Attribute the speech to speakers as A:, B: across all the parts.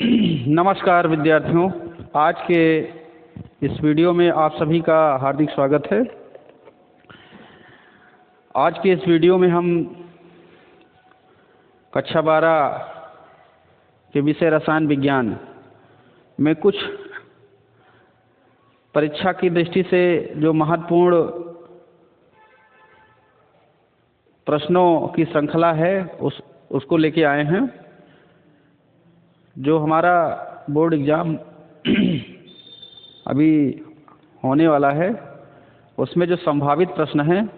A: नमस्कार विद्यार्थियों, आज के इस वीडियो में आप सभी का हार्दिक स्वागत है। आज के इस वीडियो में हम कक्षा 12 के विषय रसायन विज्ञान में कुछ परीक्षा की दृष्टि से जो महत्वपूर्ण प्रश्नों की श्रृंखला है उसको लेके आए हैं। जो हमारा बोर्ड एग्ज़ाम अभी होने वाला है उसमें जो संभावित प्रश्न हैं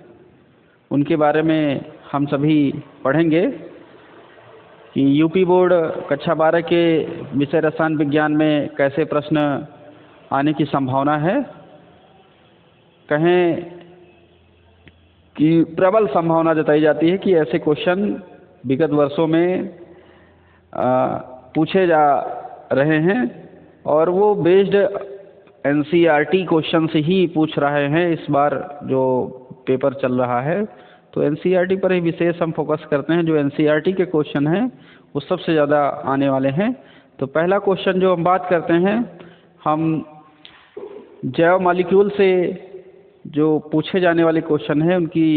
A: उनके बारे में हम सभी पढ़ेंगे कि यूपी बोर्ड कक्षा 12 के विषय रसायन विज्ञान में कैसे प्रश्न आने की संभावना है। कहें कि प्रबल संभावना जताई जाती है कि ऐसे क्वेश्चन विगत वर्षों में पूछे जा रहे हैं और वो बेस्ड एनसीईआरटी क्वेश्चन से ही पूछ रहे हैं। इस बार जो पेपर चल रहा है तो एनसीईआरटी पर ही विशेष हम फोकस करते हैं। जो एनसीईआरटी के क्वेश्चन हैं वो सबसे ज़्यादा आने वाले हैं। तो पहला क्वेश्चन जो हम बात करते हैं, हम जैव मॉलिक्यूल से जो पूछे जाने वाले क्वेश्चन हैं उनकी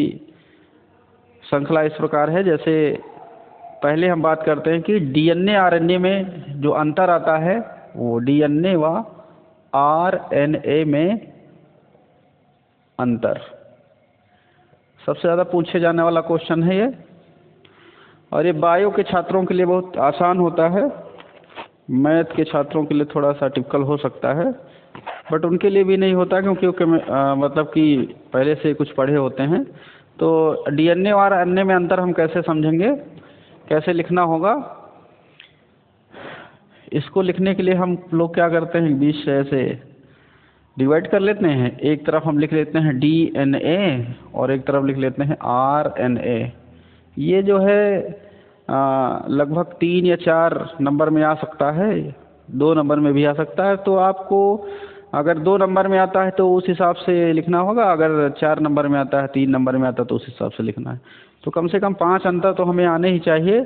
A: श्रृंखला इस प्रकार है। जैसे पहले हम बात करते हैं कि डीएनए आरएनए में जो अंतर आता है वो डीएनए व आरएनए में अंतर सबसे ज़्यादा पूछे जाने वाला क्वेश्चन है ये। और ये बायो के छात्रों के लिए बहुत आसान होता है, मैथ के छात्रों के लिए थोड़ा सा टिपिकल हो सकता है, बट उनके लिए भी नहीं होता क्योंकि मतलब कि पहले से कुछ पढ़े होते हैं। तो डीएनए और आरएनए में अंतर हम कैसे समझेंगे, कैसे लिखना होगा। इसको लिखने के लिए हम लोग क्या करते हैं, बीच से ऐसे डिवाइड कर लेते हैं। एक तरफ हम लिख लेते हैं डीएनए और एक तरफ लिख लेते हैं आरएनए। ये जो है लगभग 3 या 4 नंबर में आ सकता है, 2 नंबर में भी आ सकता है। तो आपको अगर 2 नंबर में आता है तो उस हिसाब से लिखना होगा, अगर 4 नंबर में आता है, 3 नंबर में आता है तो उस हिसाब से लिखना है। तो कम से कम 5 अंतर तो हमें आने ही चाहिए।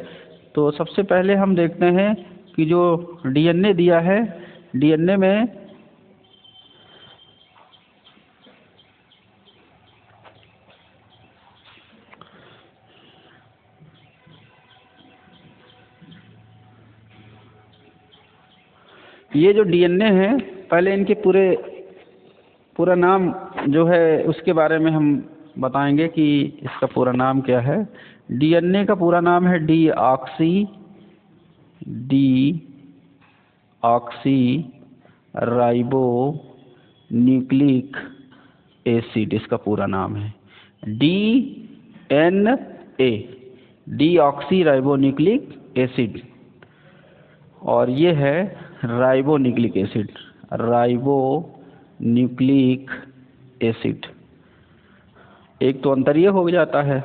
A: तो सबसे पहले हम देखते हैं कि जो डीएनए दिया है, डीएनए में ये जो डीएनए है, पहले इनके पूरा नाम जो है उसके बारे में हम बताएंगे कि इसका पूरा नाम क्या है। डीएनए का पूरा नाम है डीऑक्सी राइबो न्यूक्लिक एसिड, इसका पूरा नाम है DNA, deoxy ribo nucleic acid. और ये है ribo nucleic acid, ribo nucleic acid. एक तो अंतर ये हो जाता है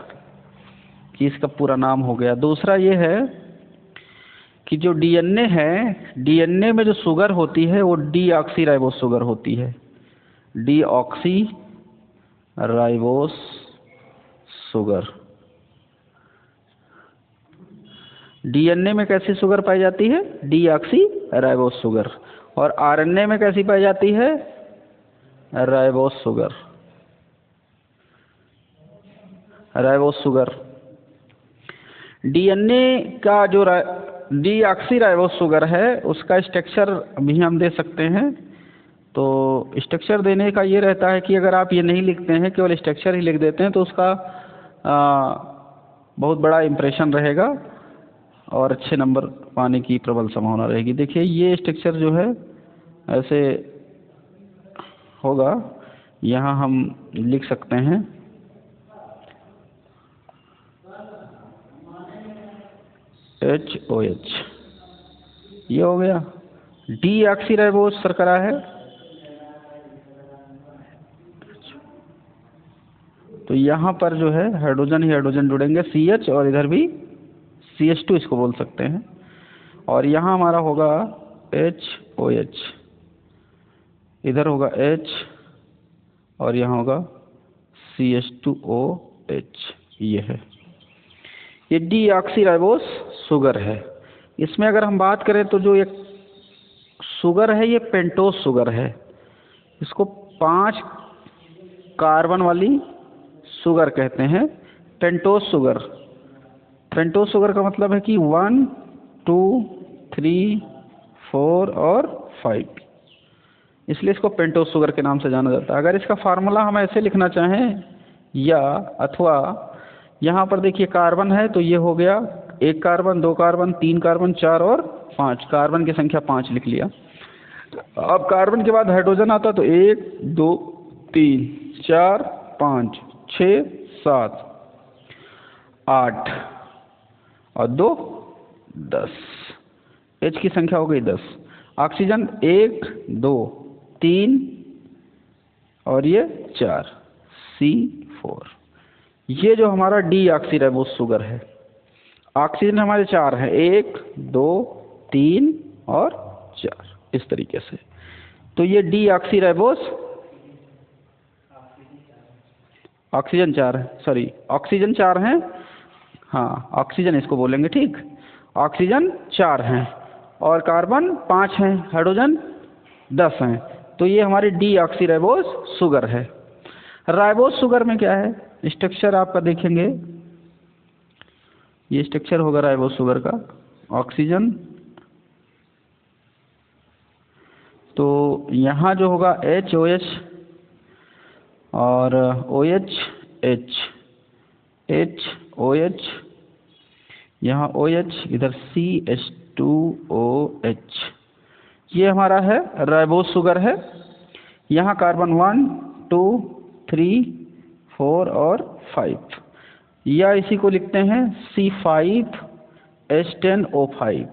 A: कि इसका पूरा नाम हो गया। दूसरा ये है कि जो डीएनए है, डीएनए में जो शुगर होती है वो डीऑक्सी राइबोस शुगर होती है, डीऑक्सी राइबोस शुगर। डीएनए में कैसी शुगर पाई जाती है, डीऑक्सी राइबोस शुगर। और आरएनए में कैसी पाई जाती है, ribose sugar, ribose sugar. DNA का जो डीऑक्सी राइबोस शुगर है उसका स्ट्रक्चर भी हम दे सकते हैं। तो स्ट्रक्चर देने का ये रहता है कि अगर आप ये नहीं लिखते हैं, केवल स्ट्रक्चर ही लिख देते हैं, तो उसका बहुत बड़ा इम्प्रेशन रहेगा और अच्छे नंबर पाने की प्रबल संभावना रहेगी। देखिए ये स्ट्रक्चर जो है ऐसे होगा, यहाँ हम लिख सकते हैं HOH, ये हो गया। डीऑक्सी राइबोस शर्करा है, तो यहाँ पर जो है हाइड्रोजन ही हाइड्रोजन जुड़ेंगे, CH, और इधर भी CH2 इसको बोल सकते हैं। और यहाँ हमारा होगा HOH, इधर होगा H और यहाँ होगा CH2OH। ये है, ये डीऑक्सी राइबोस शुगर है। इसमें अगर हम बात करें तो जो एक शुगर है, ये पेंटोस शुगर है, इसको 5 कार्बन वाली शुगर कहते हैं, पेंटोस शुगर। पेंटोस शुगर का मतलब है कि 1, 2, 3, 4 और 5, इसलिए इसको पेंटोस शुगर के नाम से जाना जाता है। अगर इसका फार्मूला हम ऐसे लिखना चाहें या अथवा यहाँ पर देखिए कार्बन है तो ये हो गया 1 कार्बन, 2 कार्बन, 3 कार्बन, 4 और 5, कार्बन की संख्या 5 लिख लिया। अब कार्बन के बाद हाइड्रोजन आता तो 1, 2, 3, 4, 5, 6, 7, 8 और 2, 10, H की संख्या हो गई 10। ऑक्सीजन 1, 2, 3 और ये 4, C4। ये जो हमारा डीऑक्सीराइबोस शुगर है। ऑक्सीजन हमारे 4 हैं, 1, 2, 3 और 4, इस तरीके से। तो ये डीऑक्सीराइबोस, ऑक्सीजन 4 है, सॉरी ऑक्सीजन 4 हैं, हाँ ऑक्सीजन इसको बोलेंगे, ठीक। ऑक्सीजन 4 हैं और कार्बन 5 हैं, हाइड्रोजन 10 हैं, तो ये हमारी डीऑक्सीराइबोस शुगर है। राइबोस शुगर में क्या है, स्ट्रक्चर आपका देखेंगे, ये स्ट्रक्चर होगा राइबोस शुगर का। ऑक्सीजन, तो यहाँ जो होगा HOH और OH, HOH, यहाँ OH, इधर CH2OH, ये हमारा है राइबोस शुगर है। यहाँ कार्बन 1, 2, 3, 4 और 5, या इसी को लिखते हैं C5H10O5।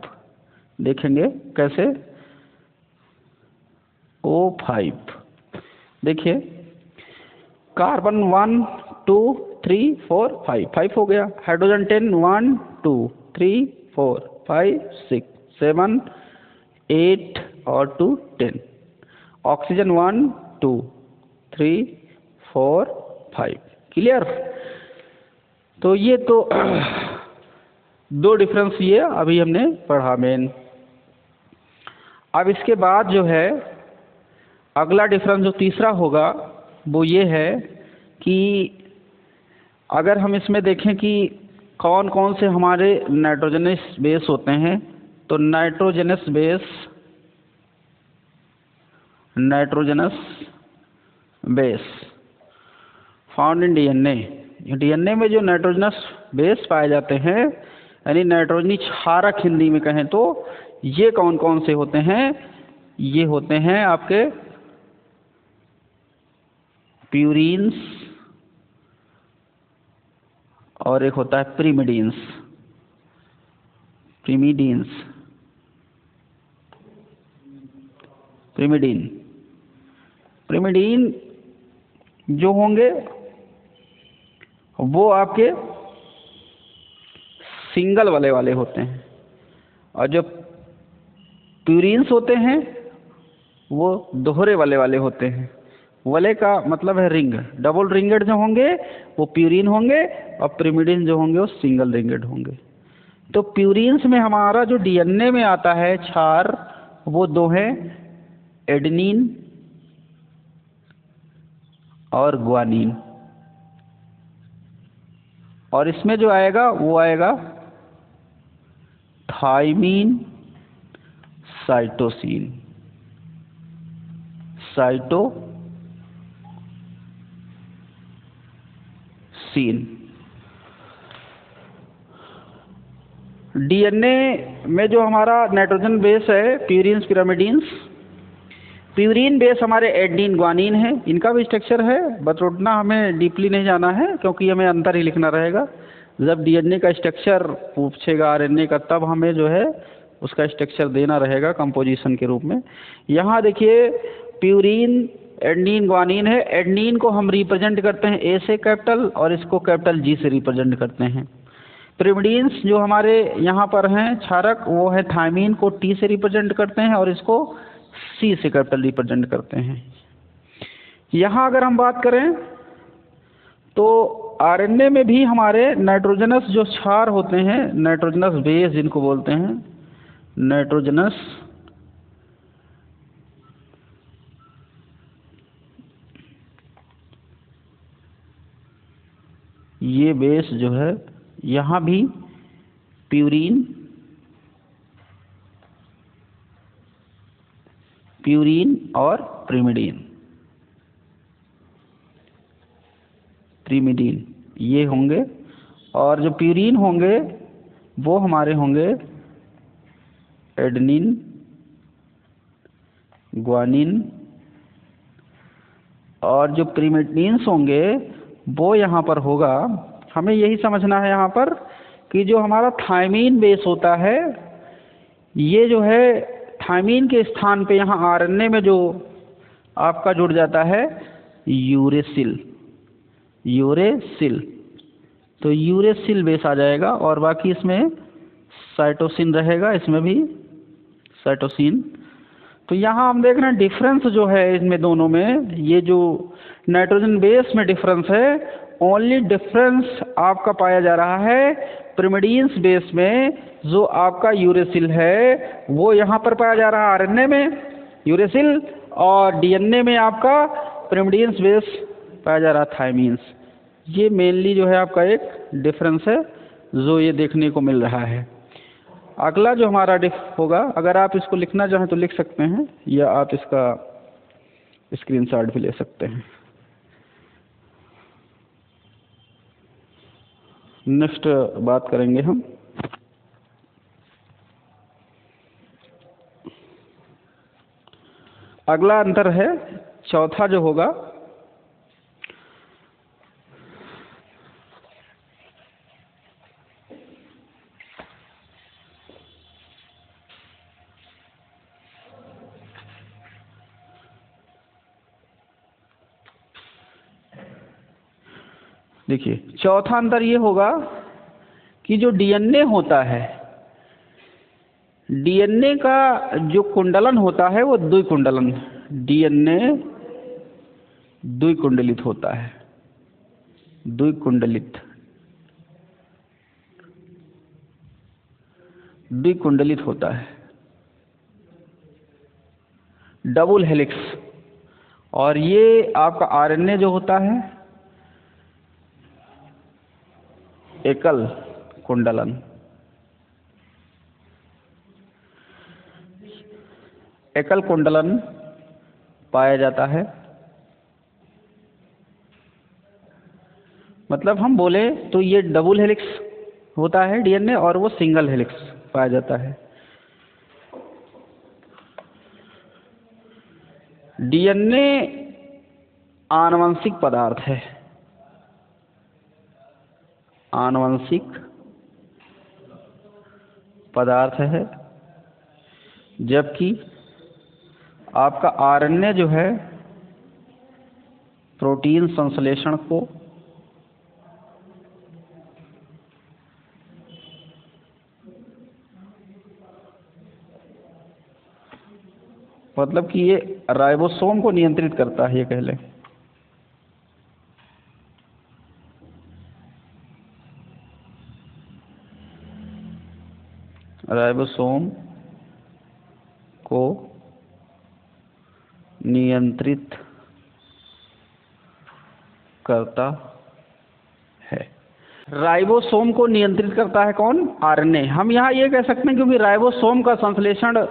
A: देखेंगे कैसे, O5, देखिए कार्बन 1, 2, 3, 4, 5 हो गया। हाइड्रोजन 10, 1, 2, 3, 4, 5, 6, 7, 8 और 2, 10। Oxygen 1, 2, 3, 4, 5, clear. तो ये तो 2 डिफरेंस ये अभी हमने पढ़ा मेन। अब इसके बाद जो है अगला डिफरेंस जो तीसरा होगा वो ये है कि अगर हम इसमें देखें कि कौन कौन से हमारे नाइट्रोजनस बेस होते हैं, तो nitrogenous base found in DNA. DNA में जो नाइट्रोजनस बेस पाए जाते हैं, यानी नाइट्रोजनी क्षारक हिंदी में कहें तो, ये कौन कौन से होते हैं, ये होते हैं आपके प्यूरीन्स और एक होता है प्रिमिडीन्स। प्रिमिडीन जो होंगे वो आपके सिंगल वाले होते हैं, और जो प्यूरीन्स होते हैं वो दोहरे वाले होते हैं। वाले का मतलब है रिंग, डबल रिंगेड जो होंगे वो प्यूरीन होंगे, और प्रिमिडीन जो होंगे वो सिंगल रिंगेड होंगे। तो प्यूरीन्स में हमारा जो डीएनए में आता है क्षार, वो 2 हैं, एडेनिन और ग्वानिन, और इसमें जो आएगा वो आएगा थाइमीन, साइटोसिन, डीएनए में जो हमारा नाइट्रोजन बेस है प्यूरीन्स, पिरामिडीन्स, प्यूरीन बेस हमारे एडेनिन, ग्वानिन है, इनका भी स्ट्रक्चर है, बट उतना हमें डीपली नहीं जाना है क्योंकि हमें अंतर ही लिखना रहेगा। जब डीएनए का स्ट्रक्चर पूछेगा आरएनए का, तब हमें जो है उसका स्ट्रक्चर देना रहेगा कंपोजिशन के रूप में। यहाँ देखिए प्यूरीन, एडेनिन, ग्वानिन है। एडेनिन को हम रिप्रेजेंट करते हैं ए से कैपिटल, और इसको कैपिटल जी से रिप्रेजेंट करते हैं। प्रिमिडीन्स जो हमारे यहाँ पर हैं क्षारक, वो है थाइमीन को टी से रिप्रेजेंट करते हैं, और इसको सी से कैपिटल रिप्रेजेंट करते हैं। यहाँ अगर हम बात करें तो आरएनए में भी हमारे नाइट्रोजनस जो क्षार होते हैं, नाइट्रोजनस बेस जिनको बोलते हैं, नाइट्रोजनस ये बेस जो है यहाँ भी प्यूरीन और प्रीमिडीन ये होंगे, और जो प्यूरीन होंगे वो हमारे होंगे एडेनिन, ग्वानिन, और जो प्रीमिडीन्स होंगे वो यहाँ पर होगा। हमें यही समझना है यहाँ पर कि जो हमारा थायमीन बेस होता है, ये जो है थायमीन के स्थान पे यहाँ आरएनए में जो आपका जुड़ जाता है यूरेसिल, तो यूरेसिल बेस आ जाएगा, और बाकी इसमें साइटोसिन रहेगा, इसमें भी साइटोसिन। तो यहाँ हम देख रहे हैं डिफरेंस जो है इनमें दोनों में, ये जो नाइट्रोजन बेस में डिफरेंस है, ओनली डिफरेंस आपका पाया जा रहा है प्रिमिडीन्स बेस में। जो आपका यूरेसिल है वो यहाँ पर पाया जा रहा है आरएनए में यूरेसिल, और डीएनए में आपका प्रिमिडीन्स बेस पाया जा रहा है थायमीन्स। ये मेनली जो है आपका एक डिफरेंस है जो ये देखने को मिल रहा है। अगला जो हमारा होगा, अगर आप इसको लिखना चाहें तो लिख सकते हैं, या आप इसका स्क्रीनशॉट भी ले सकते हैं। नेक्स्ट बात करेंगे हम अगला अंतर है चौथा जो होगा देखिए, चौथा अंतर ये होगा कि जो डीएनए होता है, डीएनए का जो कुंडलन होता है वो द्विकुंडलन, डीएनए द्विकुंडलित होता है, द्विकुंडलित होता है, डबल हेलिक्स। और ये आपका आरएनए जो होता है एकल कुंडलन। एकल कुंडलन पाया जाता है, मतलब हम बोले तो ये डबल हेलिक्स होता है डीएनए, और वो सिंगल हेलिक्स पाया जाता है। डीएनए आनुवंशिक पदार्थ है, आनुवंशिक पदार्थ है, जबकि आपका आरएनए जो है प्रोटीन संश्लेषण को मतलब कि ये राइबोसोम को नियंत्रित करता है, ये कह लें। राइबोसोम को नियंत्रित करता है। राइबोसोम को नियंत्रित करता है कौन? आरएनए। हम यहाँ ये कह सकते हैं क्योंकि राइबोसोम का संश्लेषण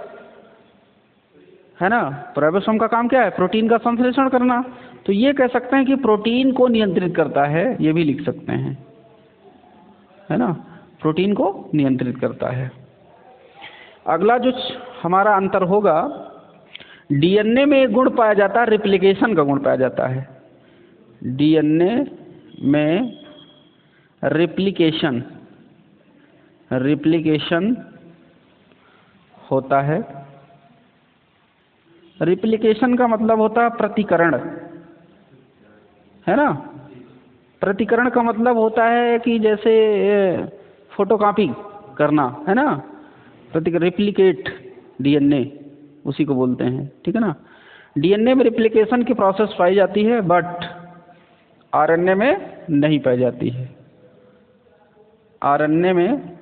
A: है ना, राइबोसोम का काम क्या है? प्रोटीन का संश्लेषण करना। तो ये कह सकते हैं कि प्रोटीन को नियंत्रित करता है, ये भी लिख सकते हैं, है ना, प्रोटीन को नियंत्रित करता है। अगला जो हमारा अंतर होगा, डीएनए में एक गुण पाया जाता है, रिप्लिकेशन का गुण पाया जाता है। डीएनए में रिप्लिकेशन होता है। रिप्लिकेशन का मतलब होता है प्रतिकरण, है ना। प्रतिकरण का मतलब होता है कि जैसे फोटोकॉपी करना, है ना, रिप्लिकेट डीएनए उसी को बोलते हैं, ठीक है ना। डीएनए में रिप्लिकेशन की प्रोसेस पाई जाती है, बट आरएनए में नहीं पाई जाती है। आरएनए में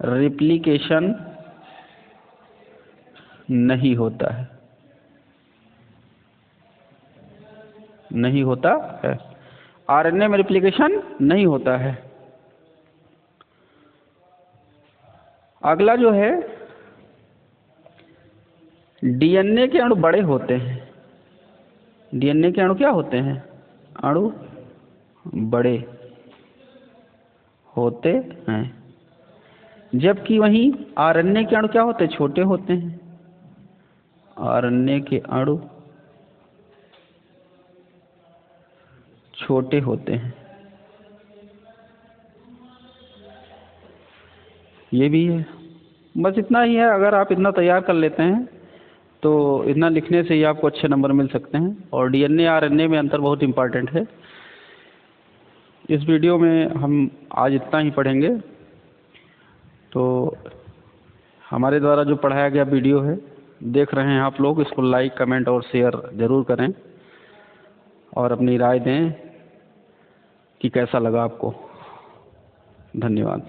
A: रिप्लिकेशन नहीं होता है, आरएनए में रिप्लिकेशन नहीं होता है। अगला जो है, डीएनए के अणु बड़े होते हैं। डीएनए के अणु क्या होते हैं? अणु बड़े होते हैं, जबकि वहीं आरएनए के अणु क्या होते हैं? छोटे होते हैं। आरएनए के अणु छोटे होते हैं। ये भी है। बस इतना ही है। अगर आप इतना तैयार कर लेते हैं तो इतना लिखने से ही आपको अच्छे नंबर मिल सकते हैं। और डीएनए आरएनए में अंतर बहुत इम्पॉर्टेंट है। इस वीडियो में हम आज इतना ही पढ़ेंगे। तो हमारे द्वारा जो पढ़ाया गया वीडियो है, देख रहे हैं आप लोग, इसको लाइक, कमेंट और शेयर ज़रूर करें और अपनी राय दें कि कैसा लगा आपको। धन्यवाद।